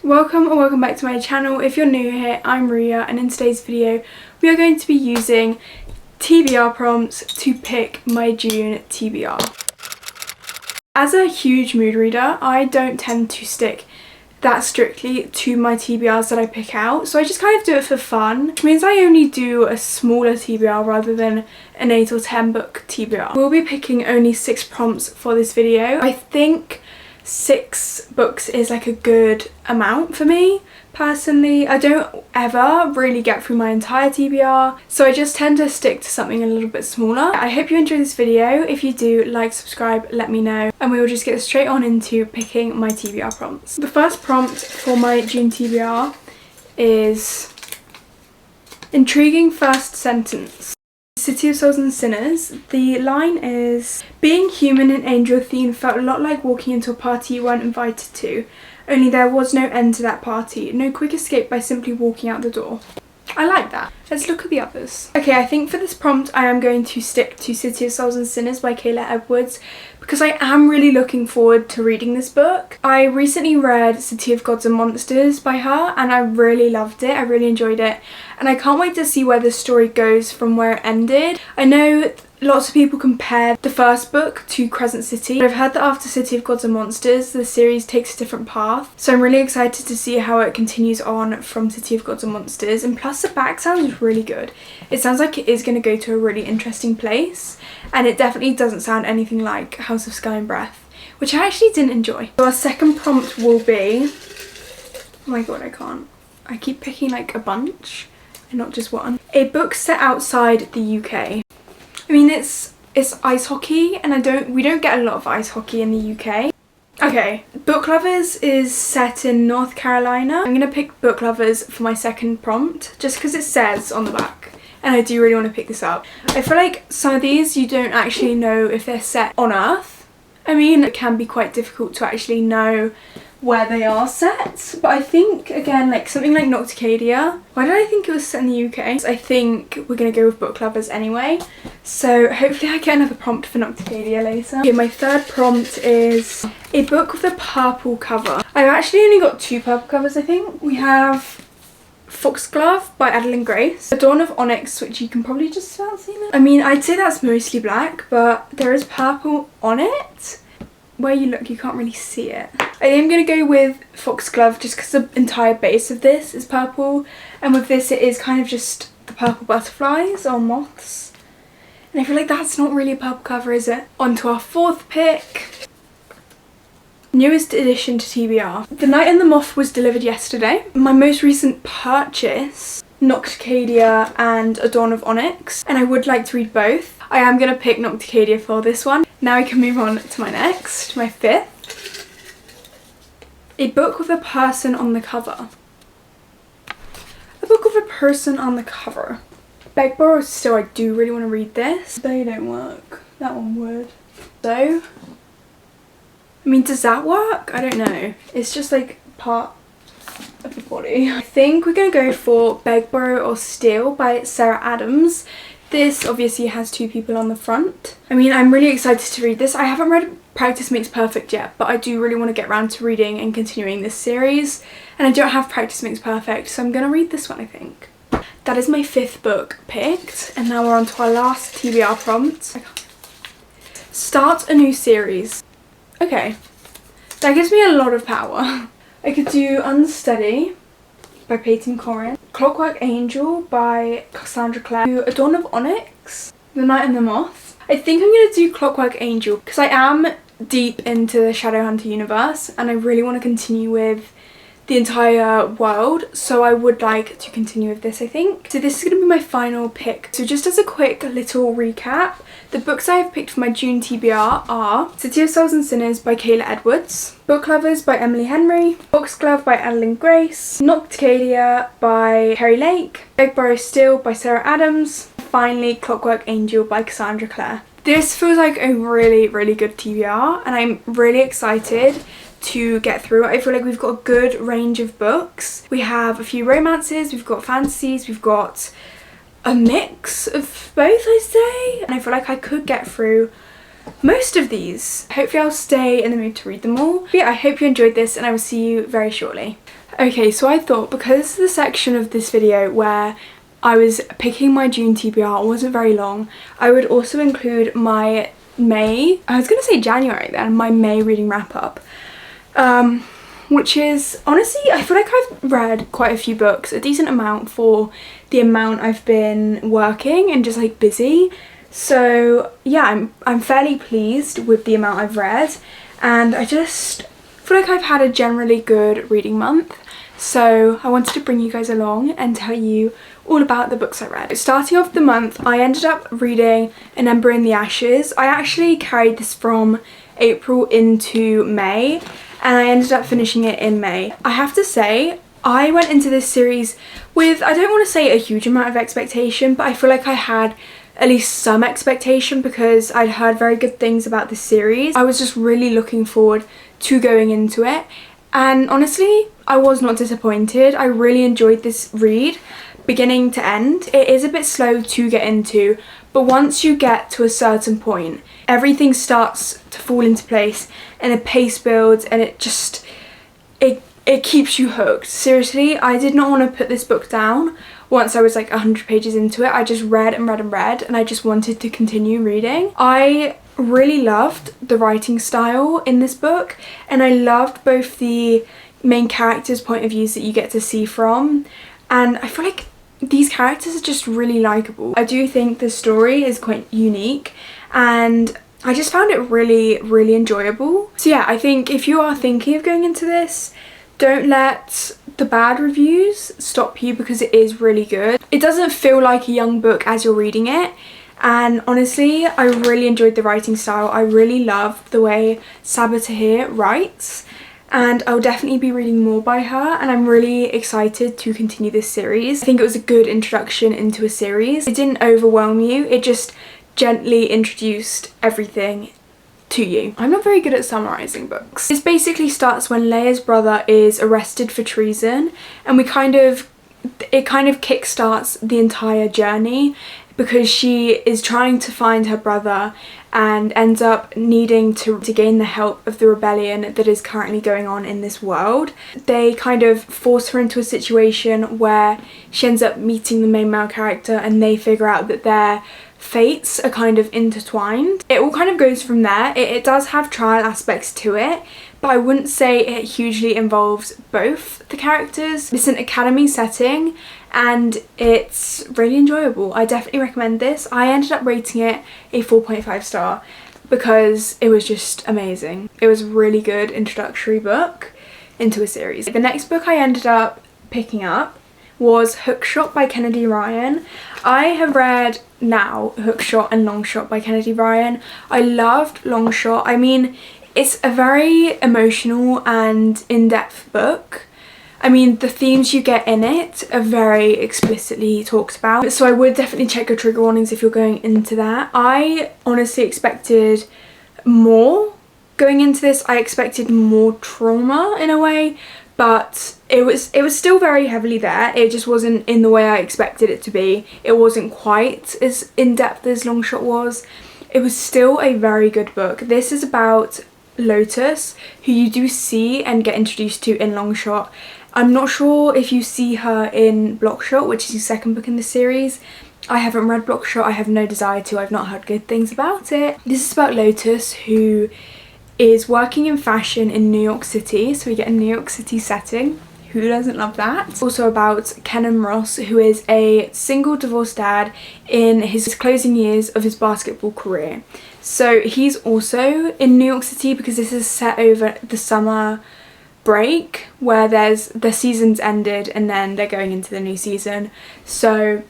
Welcome or welcome back to my channel. If you're new here, I'm Ria, and in today's video we are going to be using TBR prompts to pick my June TBR. As a huge mood reader, I don't tend to stick that strictly to my TBRs that I pick out, so I just kind of do it for fun, which means I only do a smaller TBR rather than an 8 or 10 book TBR. We'll be picking only 6 prompts for this video. I think 6 books is like a good amount for me personally. I don't ever really get through my entire TBR, so I just tend to stick to something a little bit smaller. I hope you enjoyed this video. If you do, like, subscribe, let me know, and we will just get straight on into picking my TBR prompts. The first prompt for my June TBR is intriguing first sentence. City of Souls and Sinners. The line is, being human and angel themed felt a lot like walking into a party you weren't invited to, only there was no end to that party, no quick escape by simply walking out the door. I like that. Let's look at the others. Okay, I think for this prompt I am going to stick to City of Souls and Sinners by Kayla Edwards because I am really looking forward to reading this book. I recently read City of Gods and Monsters by her and I really loved it. I really enjoyed it and I can't wait to see where the story goes from where it ended. I know lots of people compare the first book to Crescent City, but I've heard that after City of Gods and Monsters the series takes a different path, so I'm really excited to see how it continues on from City of Gods and Monsters. And plus the back sounds really good. It sounds like it is going to go to a really interesting place, and it definitely doesn't sound anything like House of Sky and Breath, which I actually didn't enjoy. So our second prompt will be, oh my god, I keep picking like a bunch and not just one. A book set outside the UK. I mean, it's ice hockey, and we don't get a lot of ice hockey in the UK. Okay, Book Lovers is set in North Carolina. I'm gonna pick Book Lovers for my second prompt, just because it says on the back, and I do really want to pick this up. I feel like some of these you don't actually know if they're set on Earth. I mean, it can be quite difficult to actually know where they are set, but I think again, like something like Nocticadia, why did I think it was set in the UK? I think we're gonna go with Book Lovers anyway, so hopefully I get another prompt for Nocticadia later. Okay, my third prompt is a book with a purple cover. I've actually only got 2 purple covers, I think. We have Foxglove by Adalyn Grace, A Dawn of Onyx, which you can probably just about see that. I mean, I'd say that's mostly black, but there is purple on it. Where you look, you can't really see it. I am going to go with Foxglove just because the entire base of this is purple, and with this it is kind of just the purple butterflies or moths. And I feel like that's not really a purple cover, is it? On to our fourth pick. Newest addition to TBR. The Night and the Moth was delivered yesterday. My most recent purchase, Nocticadia and A Dawn of Onyx, and I would like to read both. I am going to pick Nocticadia for this one. Now we can move on to my next, my fifth. A book with a person on the cover. A book with a person on the cover. Begborough Still, I do really want to read this. They don't work. That one would. So, I mean, does that work? I don't know. It's just like part of the body. I think we're going to go for Begborough or Steel by Sarah Adams. This obviously has 2 people on the front. I mean, I'm really excited to read this. I haven't read Practice Makes Perfect yet, but I do really want to get around to reading and continuing this series. And I don't have Practice Makes Perfect, so I'm going to read this one, I think. That is my 5th book picked. And now we're on to our last TBR prompt. Start a new series. Okay. That gives me a lot of power. I could do Unsteady by Peyton Corin, Clockwork Angel by Cassandra Clare, A Dawn of Onyx, The Night and the Moth. I think I'm going to do Clockwork Angel because I am deep into the Shadowhunter universe and I really want to continue with the entire world, so I would like to continue with this, I think. So this is going to be my final pick. So just as a quick little recap, the books I have picked for my June TBR are City of Souls and Sinners by Kayla Edwards, Book Lovers by Emily Henry, Foxglove by Adalyn Grace, Nocticadia by Kari Lake, Begborough Still by Sarah Adams, finally Clockwork Angel by Cassandra Clare. This feels like a really, really good TBR and I'm really excited to get through. I feel like we've got a good range of books. We have a few romances, we've got fantasies, we've got a mix of both, I say, and I feel like I could get through most of these. Hopefully I'll stay in the mood to read them all. But yeah, I hope you enjoyed this and I will see you very shortly. Okay, so I thought because the section of this video where I was picking my June TBR wasn't very long, I would also include my May, I was going to say January then, my May reading wrap up. Which is, honestly, I feel like I've read quite a few books, a decent amount for the amount I've been working and just like busy. So yeah, I'm fairly pleased with the amount I've read, and I just feel like I've had a generally good reading month. So I wanted to bring you guys along and tell you all about the books I read. Starting off the month, I ended up reading An Ember in the Ashes. I actually carried this from April into May, and I ended up finishing it in May. I have to say, I went into this series with, I don't want to say a huge amount of expectation, but I feel like I had at least some expectation because I'd heard very good things about this series. I was just really looking forward to going into it, and honestly, I was not disappointed. I really enjoyed this read, beginning to end. It is a bit slow to get into, but once you get to a certain point, everything starts to fall into place and the pace builds, and it just, it keeps you hooked. Seriously, I did not want to put this book down once I was like 100 pages into it. I just read and read and read, and I just wanted to continue reading. I really loved the writing style in this book, and I loved both the main characters' point of views that you get to see from, and I feel like these characters are just really likeable. I do think the story is quite unique, and I just found it really, really enjoyable. So yeah, I think if you are thinking of going into this, don't let the bad reviews stop you, because it is really good. It doesn't feel like a young book as you're reading it, and honestly, I really enjoyed the writing style. I really loved the way Sabaa Tahir writes, and I'll definitely be reading more by her, and I'm really excited to continue this series. I think it was a good introduction into a series. It didn't overwhelm you, it just gently introduced everything to you. I'm not very good at summarising books. This basically starts when Leia's brother is arrested for treason, and it kind of kickstarts the entire journey, because she is trying to find her brother and ends up needing to gain the help of the rebellion that is currently going on in this world. They kind of force her into a situation where she ends up meeting the main male character, and they figure out that their fates are kind of intertwined. It all kind of goes from there. It does have trial aspects to it, but I wouldn't say it hugely involves both the characters. It's an academy setting and it's really enjoyable. I definitely recommend this. I ended up rating it a 4.5 star because it was just amazing. It was a really good introductory book into a series. The next book I ended up picking up was Hookshot by Kennedy Ryan. I have read now Hookshot and Longshot by Kennedy Ryan. I loved Longshot. I mean, it's a very emotional and in-depth book. I mean, the themes you get in it are very explicitly talked about, so I would definitely check your trigger warnings if you're going into that. I honestly expected more going into this. I expected more trauma in a way, but it was still very heavily there. It just wasn't in the way I expected it to be. It wasn't quite as in-depth as Longshot was. It was still a very good book. This is about Lotus, who you do see and get introduced to in Longshot. I'm not sure if you see her in Blockshot, which is the second book in the series. I haven't read Blockshot. I have no desire to. I've not heard good things about it. This is about Lotus, who is working in fashion in New York City, so we get a New York City setting. Who doesn't love that? It's also about Kenan Ross, who is a single divorced dad in his closing years of his basketball career. So he's also in New York City because this is set over the summer break where the season's ended and then they're going into the new season. So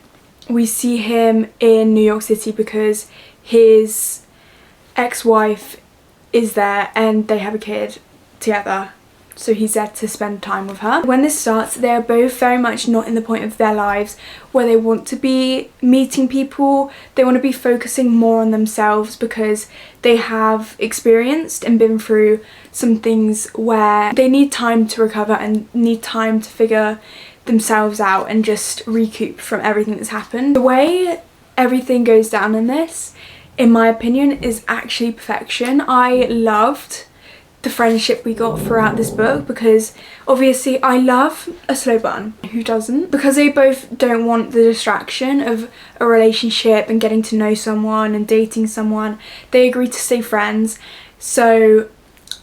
we see him in New York City because his ex-wife is there and they have a kid together, so he's there to spend time with her. When this starts, they're both very much not in the point of their lives where they want to be meeting people. They want to be focusing more on themselves because they have experienced and been through some things where they need time to recover and need time to figure themselves out and just recoup from everything that's happened. The way everything goes down in this in my opinion, is actually perfection. I loved the friendship we got throughout this book because obviously I love a slow burn. Who doesn't? Because they both don't want the distraction of a relationship and getting to know someone and dating someone. They agree to stay friends. So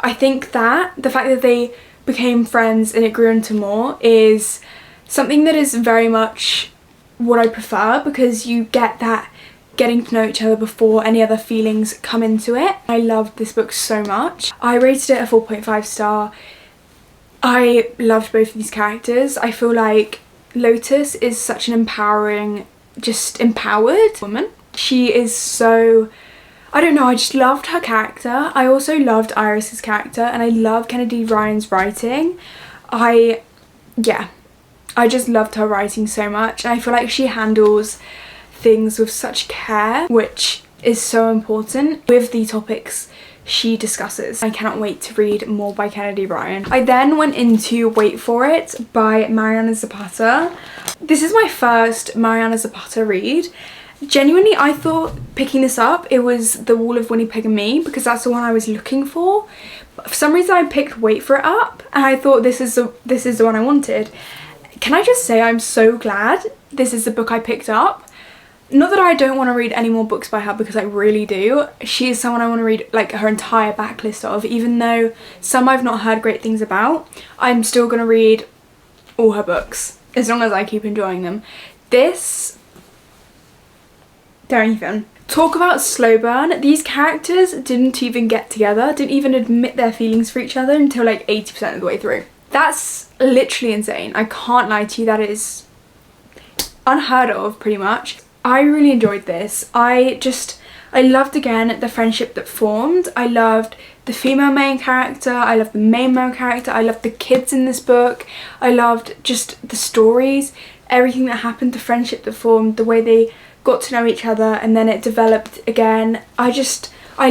I think that the fact that they became friends and it grew into more is something that is very much what I prefer, because you get that getting to know each other before any other feelings come into it. I loved this book so much. I rated it a 4.5 star. I loved both of these characters. I feel like Lotus is such an empowering, just empowered woman. She is so, I don't know, I just loved her character. I also loved Iris's character, and I love Kennedy Ryan's writing. I just loved her writing so much, and I feel like she handles things with such care, which is so important with the topics she discusses. I cannot wait to read more by Kennedy Ryan. I then went into Wait For It by Mariana Zapata. This is my first Mariana Zapata read. Genuinely, I thought picking this up, it was The Wall of Winnipeg and Me, because that's the one I was looking for. But for some reason I picked Wait For It up, and I thought this is the one I wanted. Can I just say I'm so glad this is the book I picked up. Not that I don't want to read any more books by her, because I really do. She is someone I want to read like her entire backlist of, even though some I've not heard great things about. I'm still going to read all her books as long as I keep enjoying them. This, don't even. Talk about slow burn. These characters didn't even get together, didn't even admit their feelings for each other until like 80% of the way through. That's literally insane. I can't lie to you, that is unheard of pretty much. I really enjoyed this. I loved again the friendship that formed. I loved the female main character. I loved the main male character. I loved the kids in this book. I loved just the stories, everything that happened, the friendship that formed, the way they got to know each other and then it developed again. I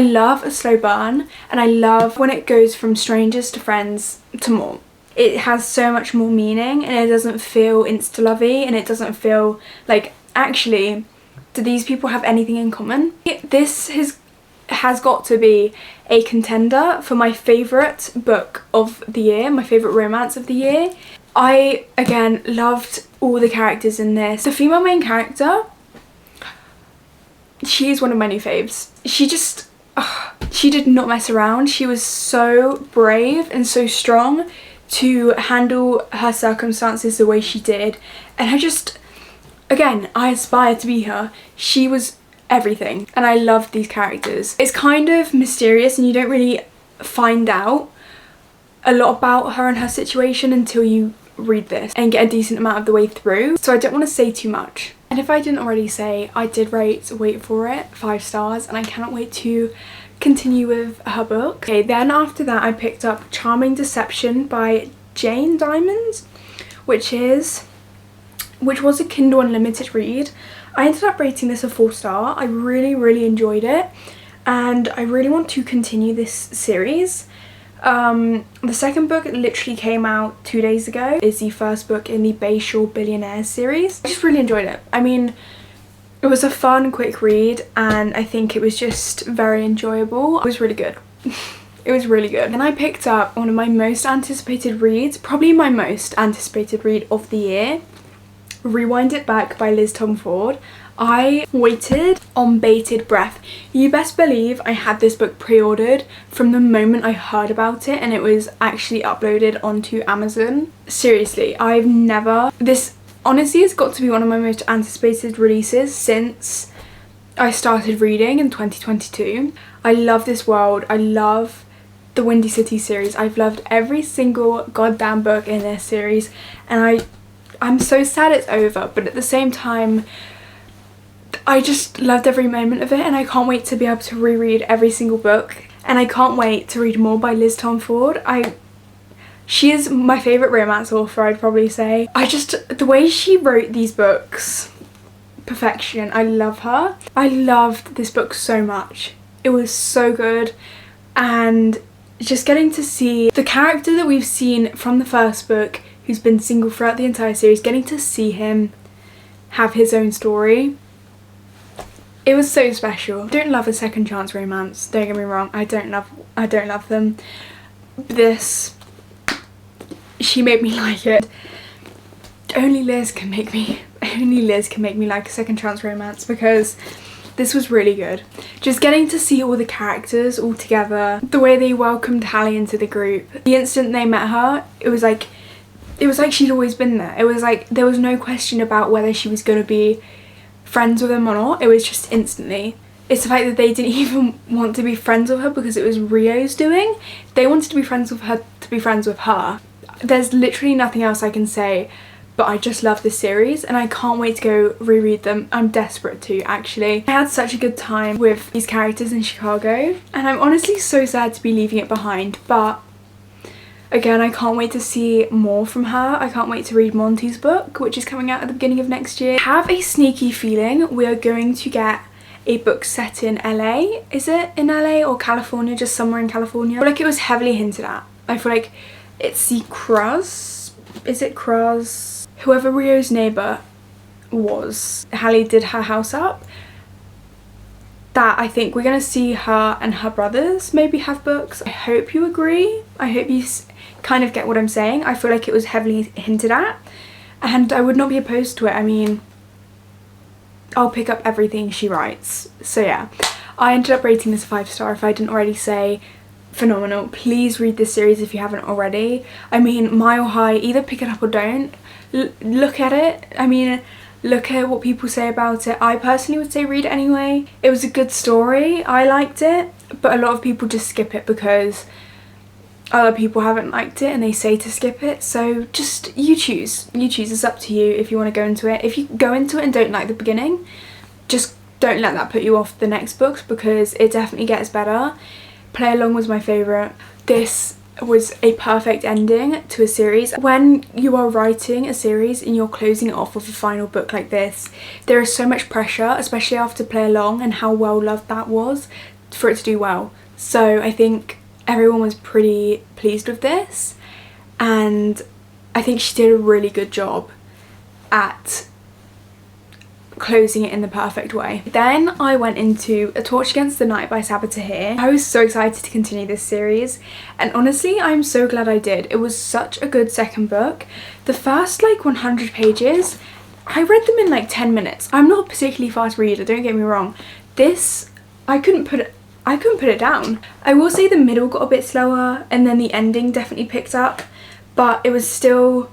love a slow burn, and I love when it goes from strangers to friends to more. It has so much more meaning, and it doesn't feel insta-lovey, and it doesn't feel like, actually, do these people have anything in common? This has got to be a contender for my favourite book of the year, my favourite romance of the year. I, again, loved all the characters in this. The female main character, she is one of my new faves. She did not mess around. She was so brave and so strong to handle her circumstances the way she did, and again, I aspire to be her. She was everything, and I loved these characters. It's kind of mysterious, and you don't really find out a lot about her and her situation until you read this and get a decent amount of the way through, so I don't want to say too much. And if I didn't already say, I did rate Wait For It 5 stars, and I cannot wait to continue with her book. Okay, then after that I picked up Charming Deception by Jane Diamond, which was a Kindle Unlimited read. I ended up rating this a 4 star. I really enjoyed it, and I really want to continue this series. The second book literally came out 2 days ago. It's the first book in the Bayshore Billionaires series. I just really enjoyed it. I mean, it was a fun, quick read, and I think it was just very enjoyable. It was really good. It was really good. And I picked up one of my most anticipated reads, probably my most anticipated read of the year, Rewind It Back by Liz Tomforde. I waited on bated breath. You best believe I had this book pre-ordered from the moment I heard about it, and it was actually uploaded onto Amazon. Seriously, this honestly has got to be one of my most anticipated releases since I started reading in 2022. I love this world. I love the Windy City series. I've loved every single goddamn book in this series, and I'm so sad it's over, but at the same time I just loved every moment of it, and I can't wait to be able to reread every single book, and I can't wait to read more by Liz Tomforde. She is my favourite romance author, I'd probably say. The way she wrote these books, perfection. I love her. I loved this book so much. It was so good, and just getting to see the character that we've seen from the first book, who's been single throughout the entire series, getting to see him have his own story. It was so special. I don't love a second chance romance, don't get me wrong. I don't love them. This, she made me like it. Only Liz can make me like a second chance romance, because this was really good. Just getting to see all the characters all together, the way they welcomed Hallie into the group. The instant they met her, it was like she'd always been there. It was like there was no question about whether she was going to be friends with him or not. It was just instantly. It's the fact that they didn't even want to be friends with her because it was Rio's doing. They wanted to be friends with her to be friends with her. There's literally nothing else I can say, but I just love this series and I can't wait to go reread them. I'm desperate to, actually. I had such a good time with these characters in Chicago, and I'm honestly so sad to be leaving it behind, but again, I can't wait to see more from her. I can't wait to read Monty's book, which is coming out at the beginning of next year. I have a sneaky feeling we are going to get a book set in LA. Is it in LA or California? Just somewhere in California. I feel like it was heavily hinted at. I feel like it's the Cruz. Is it Cruz? Whoever Rio's neighbour was, Hallie did her house up. That I think we're going to see her and her brothers maybe have books. I hope you agree. I hope you kind of get what I'm saying. I feel like it was heavily hinted at and I would not be opposed to it. I mean, I'll pick up everything she writes. So yeah, I ended up rating this a 5-star. If I didn't already say, phenomenal. Please read this series if you haven't already. I mean, Mile High, either pick it up or don't. Look at it. I mean, look at what people say about it. I personally would say read it anyway. It was a good story. I liked it, but a lot of people just skip it because other people haven't liked it and they say to skip it. So just you choose. It's up to you if you want to go into it. If you go into it and don't like the beginning, just don't let that put you off the next books, because it definitely gets better. Play Along was my favourite. This was a perfect ending to a series. When you are writing a series and you're closing it off with a final book like this, there is so much pressure, especially after Play Along and how well loved that was, for it to do well. So I think everyone was pretty pleased with this, and I think she did a really good job at closing it in the perfect way. Then I went into A Torch Against the Night by Sabaa Tahir. I was so excited to continue this series, and honestly I'm so glad I did. It was such a good second book. The first like 100 pages, I read them in like 10 minutes. I'm not a particularly fast reader, don't get me wrong. This, I couldn't put it down. I will say the middle got a bit slower and then the ending definitely picked up, but it was still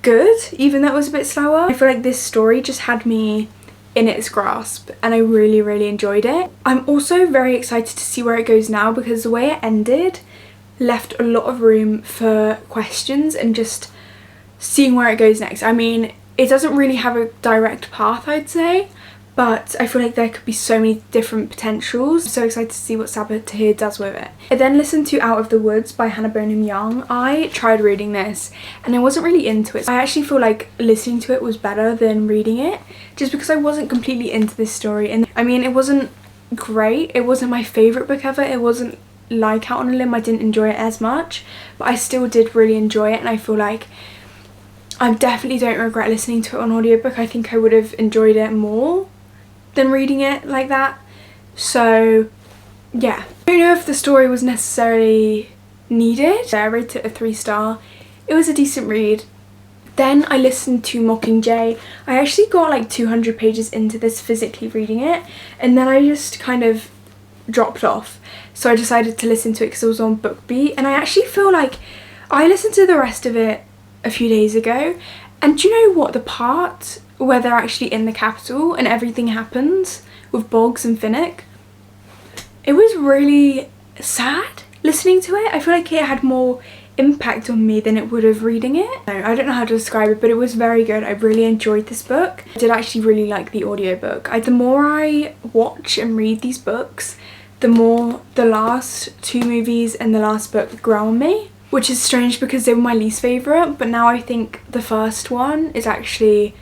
good even though it was a bit slower. I feel like this story just had me in its grasp and I really enjoyed it. I'm also very excited to see where it goes now, because the way it ended left a lot of room for questions and just seeing where it goes next. I mean, it doesn't really have a direct path, I'd say, but I feel like there could be so many different potentials. I'm so excited to see what Sabaa Tahir does with it. I then listened to Out of the Woods by Hannah Bonham Young. I tried reading this and I wasn't really into it. I actually feel like listening to it was better than reading it, just because I wasn't completely into this story. And I mean, it wasn't great. It wasn't my favourite book ever. It wasn't like Out on a Limb. I didn't enjoy it as much, but I still did really enjoy it, and I feel like I definitely don't regret listening to it on audiobook. I think I would have enjoyed it more than reading it like that. So yeah, I don't know if the story was necessarily needed. I rated it a 3-star. It was a decent read. Then I listened to Mockingjay. I actually got like 200 pages into this physically reading it, and then I just kind of dropped off. So I decided to listen to it because it was on BookBeat, and I actually feel like I listened to the rest of it a few days ago, and do you know what, the part where they're actually in the capital and everything happens with Boggs and Finnick, it was really sad listening to it. I feel like it had more impact on me than it would have reading it. I don't know how to describe it, but it was very good. I really enjoyed this book. I did actually really like the audiobook. The more I watch and read these books, the more the last 2 movies and the last book grow on me, which is strange because they were my least favourite, but now I think the first one is actually,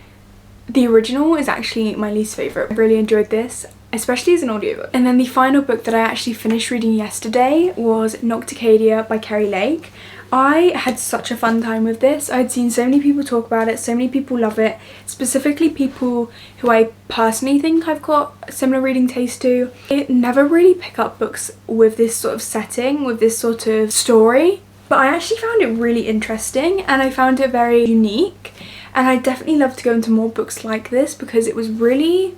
the original is actually my least favourite. I really enjoyed this, especially as an audiobook. And then the final book that I actually finished reading yesterday was Nocticadia by Kari Lake. I had such a fun time with this. I'd seen so many people talk about it, so many people love it, specifically people who I personally think I've got a similar reading taste to. I never really pick up books with this sort of setting, with this sort of story, but I actually found it really interesting and I found it very unique, and I definitely love to go into more books like this because it was really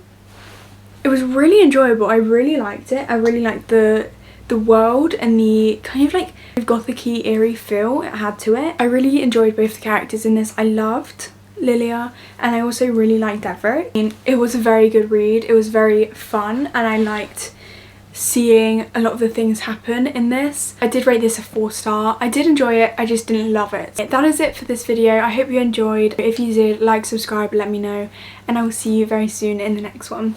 enjoyable. I really liked it. I really liked the world and the kind of like gothic-y, eerie feel it had to it. I really enjoyed both the characters in this. I loved Lilia and I also really liked Everett. I mean, it was a very good read. It was very fun and I liked seeing a lot of the things happen in this. I did rate this a 4-star. I did enjoy it, I just didn't love it. That is it for this video. I hope you enjoyed. If you did, like, subscribe, let me know, and I will see you very soon in the next one.